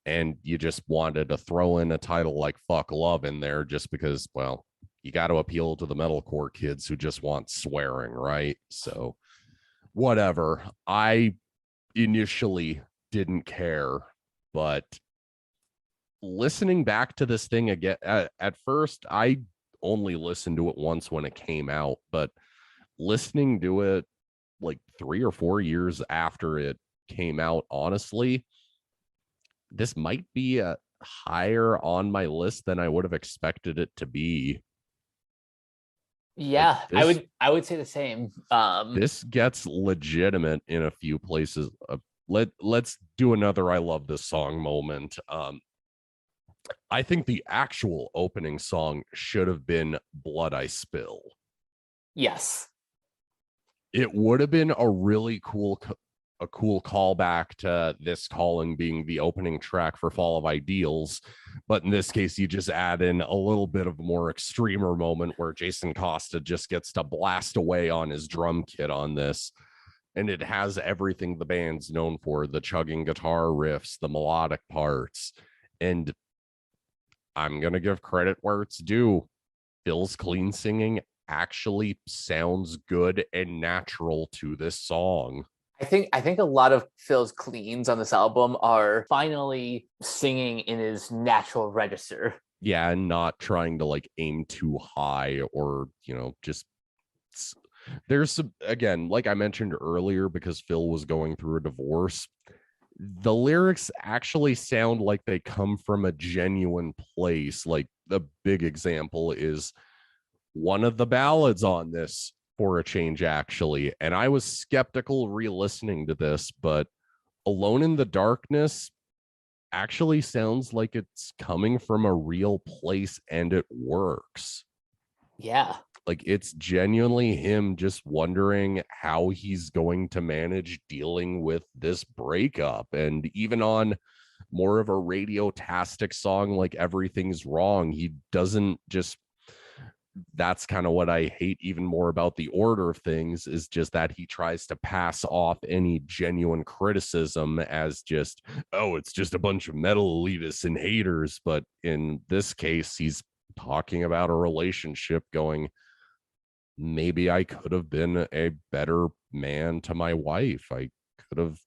And you just wanted to throw in a title like Fuck Love in there just because, well, you got to appeal to the metalcore kids who just want swearing, right? So whatever. I initially didn't care, but listening back to this thing again, at first I only listened to it once when it came out, but listening to it like 3 or 4 years after it came out, honestly, this might be higher on my list than I would have expected it to be. Yeah, like I would say the same. This gets legitimate in a few places. Let's do another I love this song moment. I think the actual opening song should have been Blood I Spill. Yes. It would have been a really cool callback to This Calling being the opening track for Fall of Ideals, but in this case you just add in a little bit of a more extremer moment where Jason Costa just gets to blast away on his drum kit on this, and it has everything the band's known for: the chugging guitar riffs, the melodic parts. And I'm gonna give credit where it's due. Phil's clean singing actually sounds good and natural to this song. I think a lot of Phil's cleans on this album are finally singing in his natural register. Yeah, and not trying to like aim too high or, just there's some, again, like I mentioned earlier, because Phil was going through a divorce, the lyrics actually sound like they come from a genuine place. Like the big example is one of the ballads on this, For a Change, actually. And I was skeptical re-listening to this, but Alone in the Darkness actually sounds like it's coming from a real place, and it works. Yeah. Like it's genuinely him just wondering how he's going to manage dealing with this breakup. And even on more of a radio-tastic song like Everything's Wrong, he doesn't just, that's kind of what I hate even more about the order of things, is just that he tries to pass off any genuine criticism as just, oh, it's just a bunch of metal elitists and haters. But in this case, he's talking about a relationship, going, maybe I could have been a better man to my wife. I could have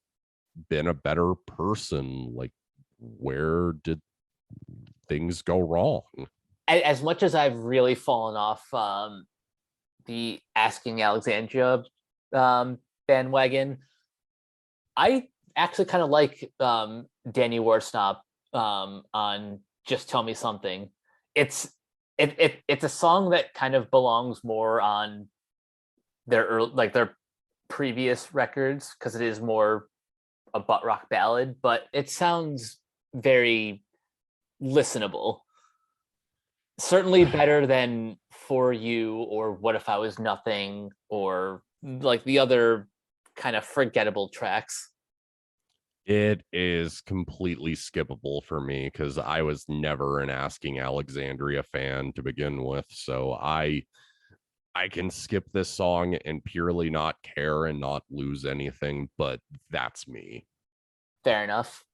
been a better person. Like, where did things go wrong? As much as I've really fallen off the Asking Alexandria bandwagon, I actually kind of like Danny Worsnop on Just Tell Me Something. It's a song that kind of belongs more on their previous records, because it is more a butt rock ballad, but it sounds very listenable. certainly better than For You or What If I Was Nothing or like the other kind of forgettable tracks. It is completely skippable for me because I was never an Asking Alexandria fan to begin with. So I can skip this song and purely not care and not lose anything, but that's me. Fair enough.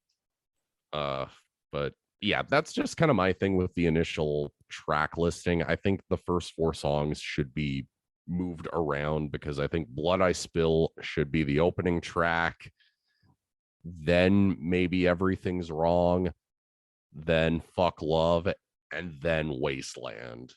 Uh, but yeah, that's just kind of my thing with the initial track listing. I think the first four songs should be moved around because I think Blood I Spill should be the opening track. Then maybe Everything's Wrong, then Fuck Love, and then Wasteland.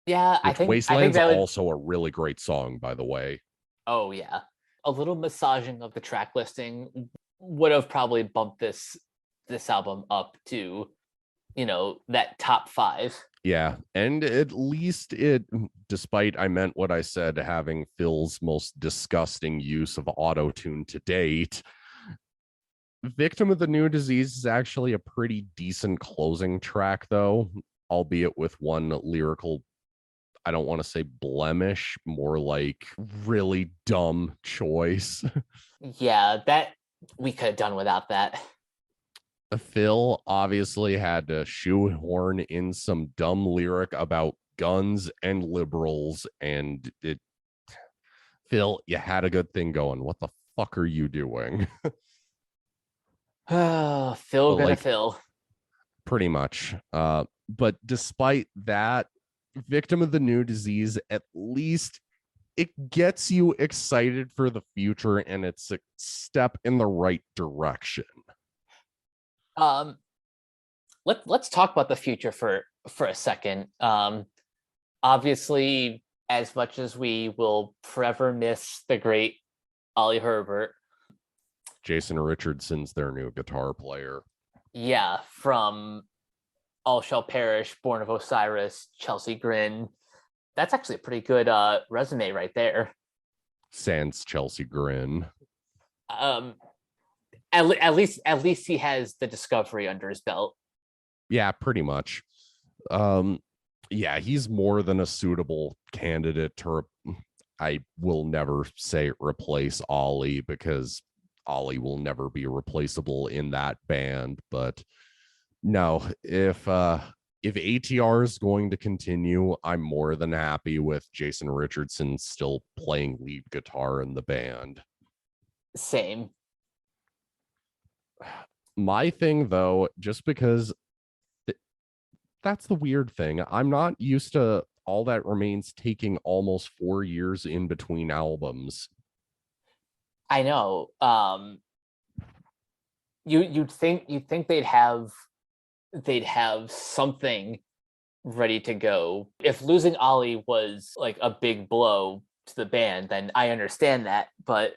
Yeah, I Which think Wasteland's that would. also a really great song, by the way. Oh yeah, a little massaging of the track listing would have probably bumped this album up to that top five. Yeah, and at least it, despite I meant what I said, having Phil's most disgusting use of auto tune to date, Victim of the New Disease is actually a pretty decent closing track, though, albeit with one lyrical, I don't want to say blemish, more like really dumb choice. Yeah, that we could have done without that. Phil obviously had to shoehorn in some dumb lyric about guns and liberals, and it, Phil, you had a good thing going. What the fuck are you doing? Phil But gonna like, Phil. pretty much. But despite that, Victim of the New Disease, at least it gets you excited for the future, and it's a step in the right direction. Um, let's talk about the future for a second. Obviously, as much as we will forever miss the great Ollie Herbert, Jason Richardson's their new guitar player. yeah, from All Shall Perish, Born of Osiris, Chelsea Grin. That's actually a pretty good resume right there. Sans Chelsea Grin. Um, at least he has the discovery under his belt. Yeah, pretty much. Yeah, he's more than a suitable candidate to. I will never say replace Ollie because Ollie will never be replaceable in that band. But no, if ATR is going to continue, I'm more than happy with Jason Richardson still playing lead guitar in the band. Same. My thing, though, just because that's the weird thing. I'm not used to All That Remains taking almost 4 years in between albums. I know. You'd think they'd have something ready to go. If losing Ollie was like a big blow to the band, then I understand that. But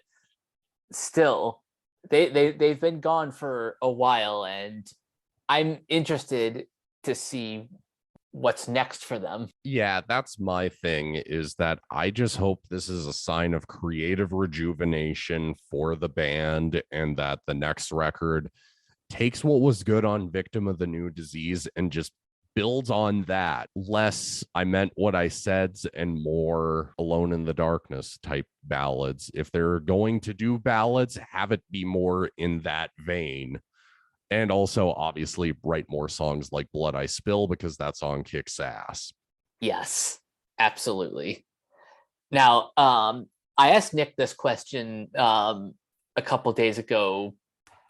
still, they've been gone for a while, and I'm interested to see what's next for them. Yeah, that's my thing, is that I just hope this is a sign of creative rejuvenation for the band and that the next record takes what was good on Victim of the New Disease and just builds on that. Less I meant what I said and more Alone in the Darkness type ballads. If they're going to do ballads, have it be more in that vein. And also, obviously, write more songs like Blood I Spill because that song kicks ass. Yes, absolutely. Now, I asked Nick this question a couple days ago,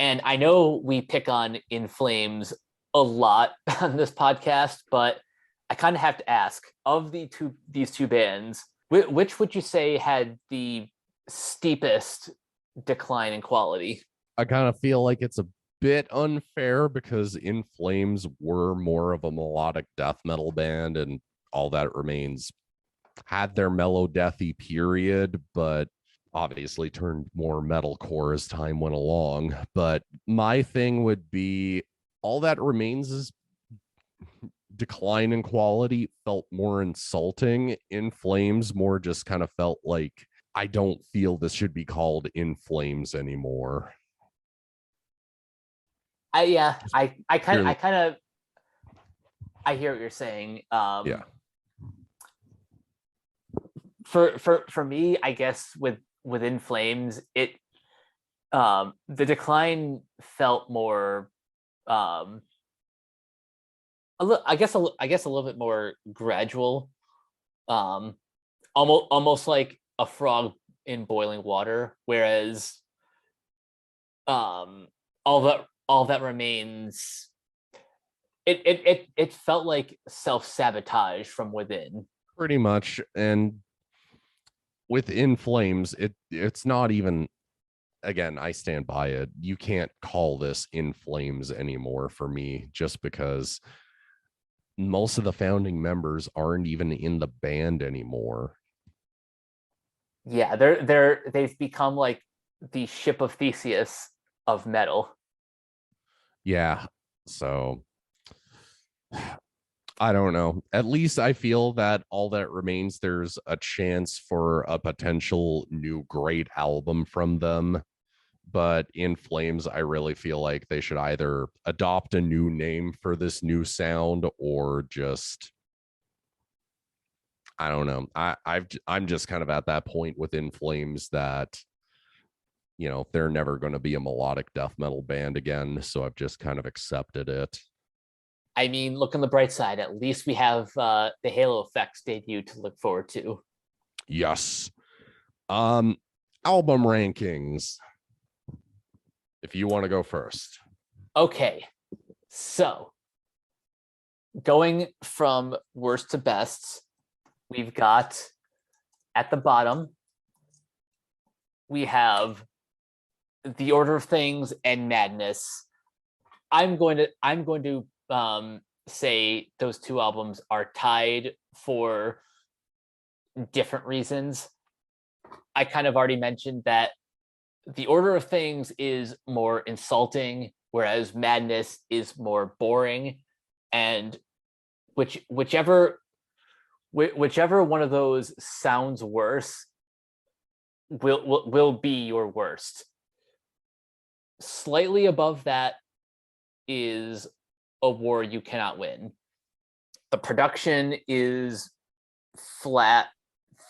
and I know we pick on In Flames a lot on this podcast, but I kind of have to ask: of these two bands, which would you say had the steepest decline in quality? I kind of feel like it's a bit unfair because In Flames were more of a melodic death metal band, and All That Remains had their mellow deathy period, but obviously turned more metalcore as time went along. But my thing would be All That Remains is decline in quality felt more insulting. In Flames more just kind of felt like I don't feel this should be called In Flames anymore. I yeah, Just I kind purely, of I hear what you're saying. Yeah. For me, I guess within Flames, the decline felt more I guess a little bit more gradual. Almost like a frog in boiling water, whereas all that remains, it felt like self-sabotage from within. Pretty much. And within Flames, it's not even, again, I stand by it. You can't call this In Flames anymore for me, just because most of the founding members aren't even in the band anymore. Yeah, they've become like the ship of Theseus of metal. Yeah. So I don't know. At least I feel that All That Remains, there's a chance for a potential new great album from them. But In Flames, I really feel like they should either adopt a new name for this new sound or just, I don't know. I'm just kind of at that point with In Flames that, you know, they're never going to be a melodic death metal band again. So I've just kind of accepted it. I mean, look on the bright side. At least we have the Halo Effects debut to look forward to. Yes. Um, album rankings. If you want to go first. Okay, so going from worst to best, we've got at the bottom, we have The Order of Things and Madness. I'm going to say those two albums are tied for different reasons. I kind of already mentioned that The Order of Things is more insulting, whereas Madness is more boring, and whichever one of those sounds worse will be your worst. Slightly above that is A War You Cannot Win. The production is flat,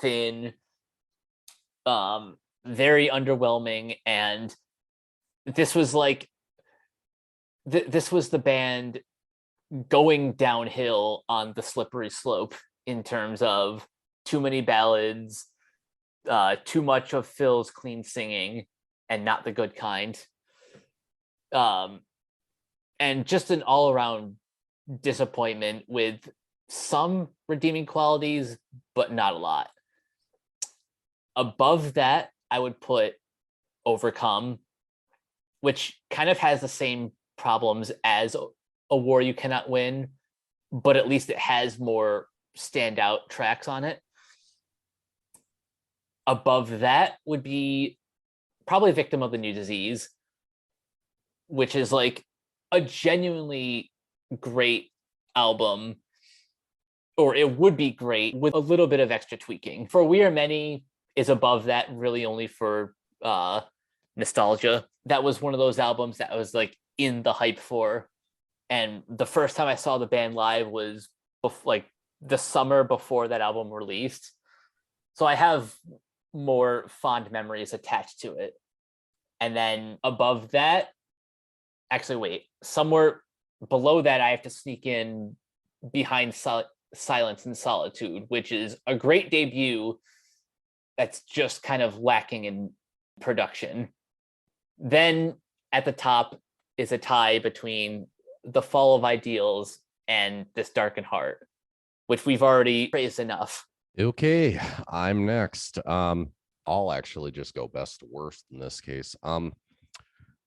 thin, very underwhelming, and this was like this was the band going downhill on the slippery slope in terms of too many ballads, too much of Phil's clean singing, and not the good kind. And just an all-around disappointment with some redeeming qualities, but not a lot. Above that, I would put Overcome, which kind of has the same problems as A War You Cannot Win, but at least it has more standout tracks on it. Above that would be probably Victim of the New Disease, which is like a genuinely great album, or it would be great with a little bit of extra tweaking. For We Are Many is above that really only for nostalgia. That was one of those albums that I was like in the hype for. And the first time I saw the band live was like the summer before that album released. So I have more fond memories attached to it. And then above that, actually, wait, somewhere below that, I have to sneak in Behind Silence and Solitude, which is a great debut that's just kind of lacking in production. Then at the top is a tie between The Fall of Ideals and This Darkened Heart, which we've already praised enough. Okay, I'm next. I'll actually just go best to worst in this case.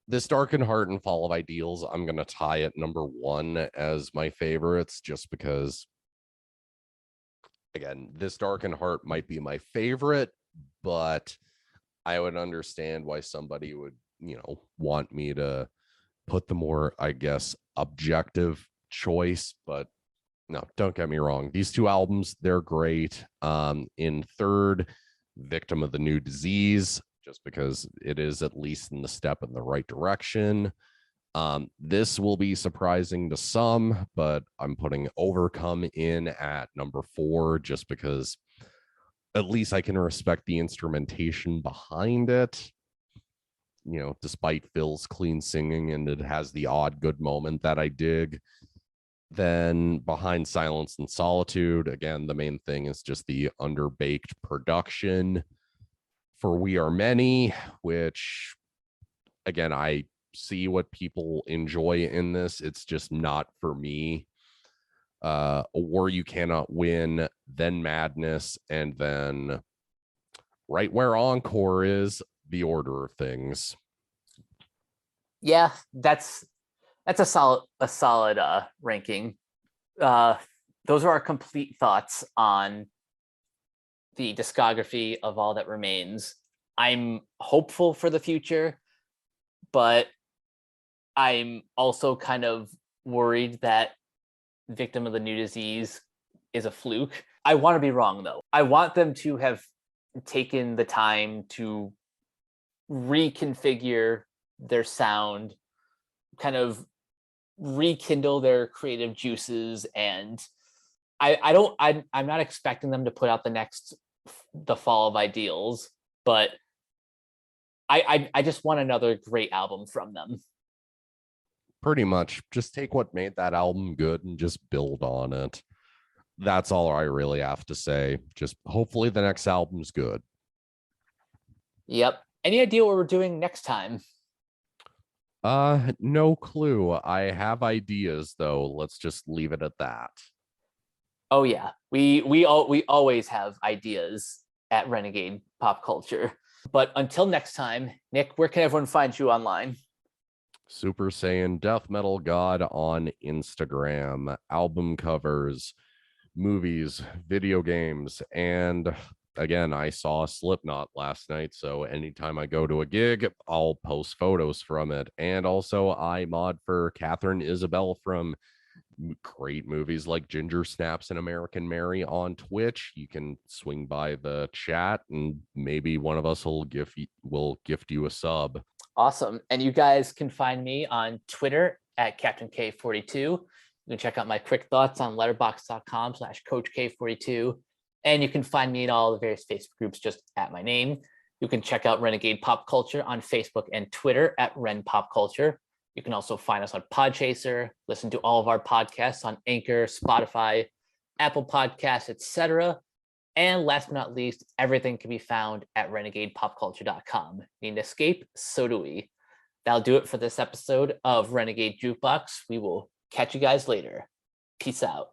This Darkened Heart and Fall of Ideals, I'm gonna tie at number 1 as my favorites, just because, again, This Darkened Heart might be my favorite, but I would understand why somebody would, you know, want me to put the more, I guess, objective choice. But no, don't get me wrong, these two albums, they're great. In third, Victim of the New Disease, just because it is at least in the step in the right direction. This will be surprising to some, but I'm putting Overcome in at number 4 just because at least I can respect the instrumentation behind it. You know, despite Phil's clean singing, and it has the odd good moment that I dig. Then behind Silence and Solitude, again, the main thing is just the underbaked production for We Are Many, which, again, I see what people enjoy in this. It's just not for me. War You Cannot Win, then Madness, and then right where Encore is, The Order of Things. Yeah, that's a solid ranking. Those are our complete thoughts on the discography of All That Remains. I'm hopeful for the future, but I'm also kind of worried that Victim of the New Disease is a fluke. I want to be wrong, though. I want them to have taken the time to reconfigure their sound, kind of rekindle their creative juices, and I'm not expecting them to put out the Fall of Ideals, but I just want another great album from them. Pretty much just take what made that album good and just build on it. That's all I really have to say. Just hopefully the next album's good. Yep. Any idea what we're doing next time? No clue. I have ideas though. Let's just leave it at that. Oh yeah, we always have ideas at Renegade Pop Culture. But until next time, Nick, where can everyone find you online? Super Saiyan Death Metal God on Instagram, album covers, movies, video games, and again, I saw Slipknot last night, so anytime I go to a gig, I'll post photos from it. And also, I mod for Catherine Isabel from great movies like Ginger Snaps and American Mary on Twitch. You can swing by the chat, and maybe one of us will gift you a sub. Awesome. And you guys can find me on Twitter at Captain K42. You can check out my quick thoughts on letterboxd.com/Coach K42. And you can find me in all the various Facebook groups just at my name. You can check out Renegade Pop Culture on Facebook and Twitter at Ren Pop Culture. You can also find us on Podchaser, listen to all of our podcasts on Anchor, Spotify, Apple Podcasts, etc. And last but not least, everything can be found at renegadepopculture.com. Need an escape? So do we. That'll do it for this episode of Renegade Jukebox. We will catch you guys later. Peace out.